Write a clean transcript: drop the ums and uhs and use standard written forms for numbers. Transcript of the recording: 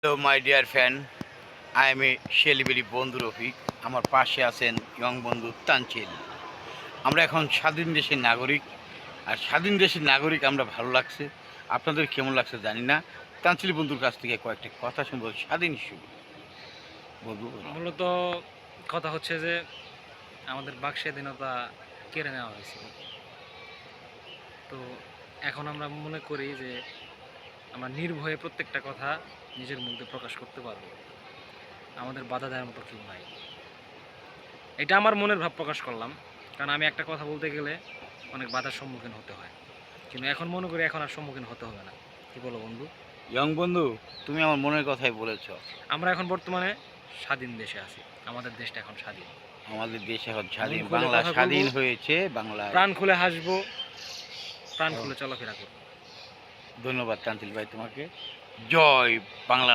Hello my dear fan, I M A celebrity বন্ধু রফিক। আমার পাশে আছেন ইয়ং বন্ধু তানচিল। আমরা এখন স্বাধীন দেশের নাগরিক, আর স্বাধীন দেশের নাগরিক আমরা ভালো লাগছে। আপনাদের কেমন লাগছে জানি না। তানচিল বন্ধুর কাছ থেকে কয়েকটা কথা শুনবো স্বাধীন হিসেবে। বন্ধু বলো। মূলত কথা হচ্ছে যে আমাদের বাক স্বাধীনতা কেড়ে নেওয়া হয়েছিল। তো এখন আমরা মনে করি যে আমরা নির্ভয়ে প্রত্যেকটা কথা নিজের মুখ দিয়ে প্রকাশ করতে পারবো। আমাদের বাধা দেওয়ার মতো কেউ নাই। এটা আমার মনের ভাব প্রকাশ করলাম, কারণ আমি একটা কথা বলতে গেলে অনেক বাধার সম্মুখীন হতে হয়, কিন্তু এখন মনে করি এখন আর সম্মুখীন হতে হবে না। কি বলো বন্ধু? ইয়ং বন্ধু, তুমি আমার মনের কথাই বলেছ। আমরা এখন বর্তমানে স্বাধীন দেশে আছি। আমাদের দেশটা এখন স্বাধীন। আমাদের দেশ এখন মন স্বাধীন, খুলে বাংলা কথা বলবো, স্বাধীন হয়েছে। বাংলায় প্রাণ খুলে হাসবো, প্রাণ খুলে চলাফেরা করবো। ধন্যবাদ তানচিল ভাই তোমাকে। জয় বাংলা।